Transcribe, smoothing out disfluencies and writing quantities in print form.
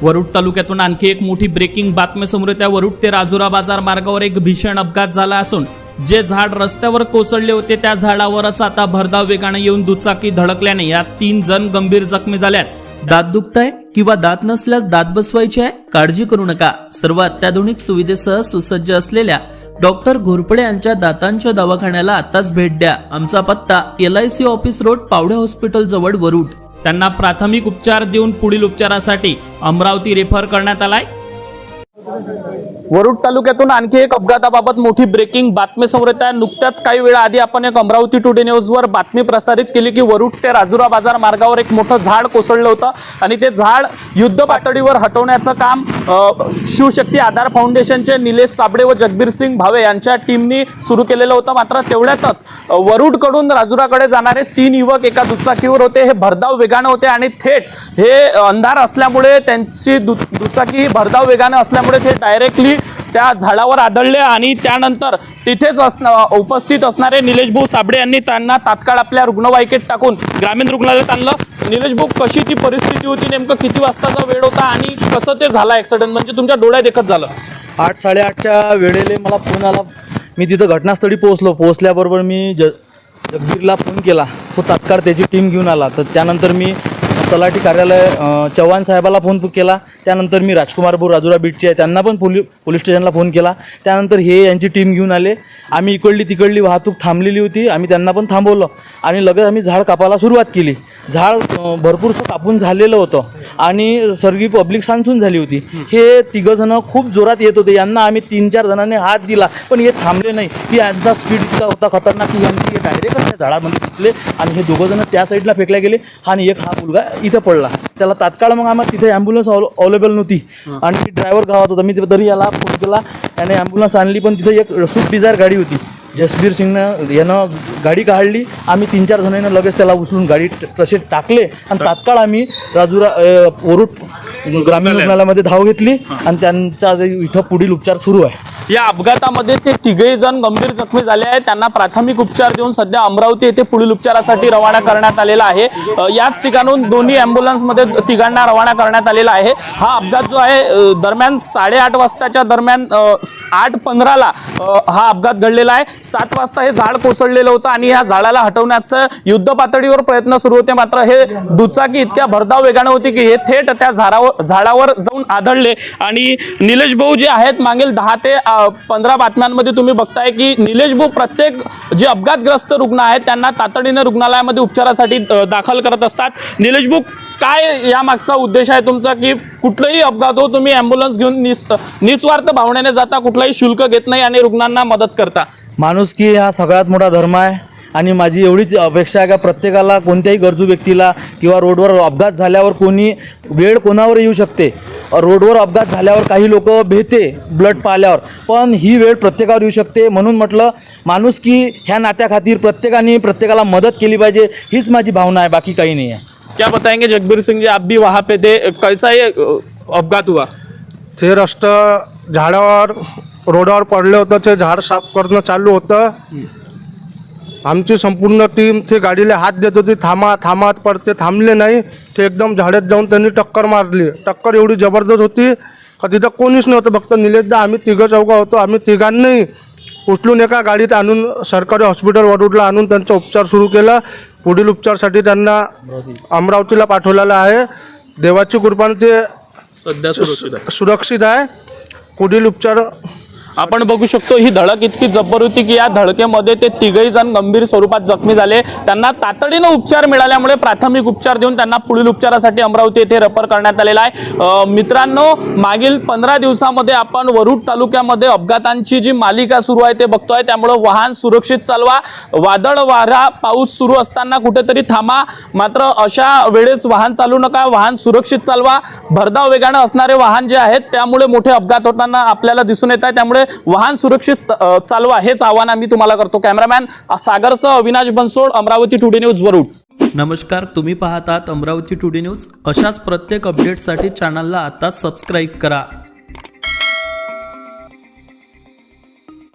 वरुड तालुक्यातून आणखी एक मोठी ब्रेकिंग बातमी समोर येते। वरुड ते राजुरा बाजार मार्गावर एक भीषण अपघात झाला असून जे झाड रस्त्यावर कोसळले होते त्या झाडावरच आता भरधाव वेगाने येऊन दुचाकी धडकल्याने या 3 जण गंभीर जखमी झाल्यात। दात दुखताय किंवा दात नसल्यास दात बसवायचे आहे, काळजी करू नका। सर्व अत्याधुनिक सुविधेसह सुसज्ज असलेल्या डॉक्टर घोरपडे यांच्या दातांच्या दवाखान्याला आताच भेट द्या। आमचा पत्ता LIC office road, Pawde hospital जवळ, वरुड। त्यांना प्राथमिक उपचार देऊन पुढील उपचारासाठी अमरावती रेफर करण्यात आलाय। वरुड तालुक्यातून आणखी एक अपघाताबाबत मोठी ब्रेकिंग बातमी समोर येत आहे। नुकत्याच काही वेळा आधी आपण एक अमरावती टुडे न्यूज वर बातमी प्रसारित केली की वरुड ते राजुरा बाजार मार्गावर एक मोठं झाड कोसळलं होतं आणि ते झाड युद्ध पातळीवर हटवण्याचं काम शिवशक्ती आधार फाउंडेशनचे निलेश साबळे व जगबीर सिंग भावे यांच्या टीमनी सुरू केलेलं होतं। मात्र तेवढ्यातच वरुड कडून राजुराकडे जाणारे 3 युवक एका दुचाकीवर होते। हे भरधाव वेगाने होते आणि थेट हे अंधार असल्यामुळे त्यांची दुचाकी भरधाव वेगाने असल्यामुळे ते डायरेक्टली त्या झाडावर आदळले आणि त्यानंतर तिथेच उपस्थित असणारे निलेश भाऊ साबळे यांनी त्यांना तात्काळ आपल्या रुग्णवाहिकेत टाकून ग्रामीण रुग्णालयात आणलं। निलेश भाऊ, कशी ती परिस्थिती होती, नेमकं किती वाजताचा वेळ होता आणि कसं ते झालं ॲक्सिडेंट, म्हणजे तुमच्या डोळ्यात देखत झालं? 8-8:30च्या वेळेला मला फोन आला। मी तिथं घटनास्थळी पोहोचल्याबरोबर मी जगबीरला फोन केला, तो तात्काळ त्याची टीम घेऊन आला। तर त्यानंतर मी तलाठी कार्यालय चव्हाण साहेबाला फोन केला। त्यानंतर मी राजकुमार भाऊ राजुरा बीटचे आहे त्यांना पण पोलीस स्टेशनला फोन केला। त्यानंतर हे यांची टीम घेऊन आले। आम्ही इकडली तिकडली वाहतूक थांबलेली होती, आम्ही त्यांना पण थांबवलं आणि लगेच आम्ही झाड कापायला सुरुवात केली। झाड भरपूरसं कापून झालेलं होतं आणि सर्व पब्लिक सांसून झाली होती। हे 3 जण खूप जोरात येत होते, यांना आम्ही 3-4 जणांनी हात दिला पण हे थांबले नाही। की यांचा स्पीड इतका होता खतरनाक की यांनी डायरेक्ट त्या झाडामध्ये घुसले आणि हे 2 जण त्या साईडला फेकले गेले आणि एक हा मुलगा इथं पडला। त्याला तात्काळ मग आम्हाला तिथे ॲम्ब्युलन्स अवेलेबल नव्हती आणि ड्रायव्हर गावात होता। मी तरी याला फोन केला, याने ॲम्ब्युलन्स आणली पण तिथे एक स्विफ्ट डिझायर गाडी होती। जसबीर सिंगनं यानं गाडी काढली, आम्ही 3-4 जणांना लगेच त्याला उचलून गाडी तसे टाकले आणि तात्काळ आम्ही राजुरा वरुड ग्रामीण रुग्णालयामध्ये धाव घेतली आणि त्यांचा इथं पुढील उपचार सुरू आहे। या अपघातामध्ये ते 3 जण गंभीर जखमी झाले आहेत। त्यांना प्राथमिक उपचार देऊन सध्या अमरावती येथे पुढील उपचारासाठी रवाना करण्यात आलेला आहे। याच ठिकाणून दोन्ही ॲम्ब्युलन्समध्ये 3घांना रवाना करण्यात आलेला आहे। हा अपघात जो आहे दरम्यान 8:30 वाजताच्या दरम्यान 8:15ला हा अपघात घडलेला आहे। 7 वाजता हे झाड कोसळलेलं होतं आणि या झाडाला हटवण्याचं युद्ध पातळीवर प्रयत्न सुरू होते। मात्र हे दुचाकी इतक्या भरधाव वेगाने होती की हे थेट त्या झाडावर जाऊन आदळले आणि निलेश भाऊ जे आहेत, मागील 10 ते 15 बातम्यांमध्ये तुम्ही बघताय की निलेश भाऊ प्रत्येक जे अपघातग्रस्त रुग्ण आहेत त्यांना तातडीने रुग्णालयामध्ये उपचारासाठी दाखल करत असतात। निलेश भाऊ, काय या मागचा उद्देश आहे तुमचा की कुठलाही अपघात हो तुम्ही ॲम्ब्युलन्स घेऊन निस्वार्थ भावनेने जाता, कुठलाही शुल्क घेत नाही आणि रुग्णांना मदत करता? माणुसकी हा सगळ्यात मोठा धर्म आहे आणि माझी एवढीच अपेक्षा आहे का प्रत्येकाला, कोणत्याही गरजू व्यक्तीला किंवा रोडवर अपघात झाल्यावर कोणी वेळ कोणावर येऊ शकते। रोडवर अपघात झाल्यावर काही लोक भेटे ब्लड पाहिल्यावर, पण ही वेळ प्रत्येकावर येऊ शकते। म्हणून म्हटलं माणुसकी ह्या नात्याखातीर प्रत्येकाने प्रत्येकाला मदत केली पाहिजे, हीच माझी भावना आहे, बाकी काही नाही है। क्या बताएंगे जगबीर सिंह जी, आप भी वहाँ पे थे, कैसा ये अपघात हुआ? ते रस्ता झाडावर रोडावर पडलं होतं, ते झाड साफ करणं चालू होतं। आमची संपूर्ण टीम ते गाडीला हात देत होती, थांबा थांबा, पण ते थांबले नाही। ते एकदम झाडात जाऊन त्यांनी टक्कर मारली। टक्कर एवढी जबरदस्त होती का तिथं कोणीच नव्हतं, फक्त निलेशदा आम्ही 3-4 होतो। आम्ही 3घांनी उचलून एका गाडीत आणून सरकारी हॉस्पिटल वरुडला आणून त्यांचा उपचार सुरू केला। पुढील उपचारासाठी त्यांना अमरावतीला पाठवलेलं आहे। देवाची कृपेने ते सध्या सुरक्षित आहे। पुढील उपचार आपण बघू शकतो। ही धडक इतकी जबर होती की या धडकेमध्ये ते 3 जण गंभीर स्वरूपात जखमी झाले। त्यांना तातडीने उपचार मिळाल्यामुळे प्राथमिक उपचार देऊन त्यांना पुढील उपचारासाठी अमरावती येथे रेफर करण्यात आलेला आहे। मित्रांनो, मागील 15 दिवसामध्ये आपण वरुड तालुक्यामध्ये अपघातांची जी मालिका सुरू आहे ते बघतोय। त्यामुळे वाहन सुरक्षित चालवा, वादळ वारा पाऊस सुरू असताना कुठेतरी थांबा, मात्र अशा वेळेस वाहन चालू नका, वाहन सुरक्षित चालवा। भरधाव वेगाने असणारे वाहन जे आहेत त्यामुळे मोठे अपघात होताना आपल्याला दिसून येत आहे, त्यामुळे वाहन सुरक्षित चालवा हेच आवाहन आम्ही तुम्हाला करतो। कॅमेरामॅन सागरसह अविनाश बनसोड, अमरावती टुडे न्यूज, वरुड। नमस्कार, तुम्ही पाहतात अमरावती टुडे न्यूज। अशाच प्रत्येक अपडेटसाठी चॅनलला आता सबस्क्राइब करा।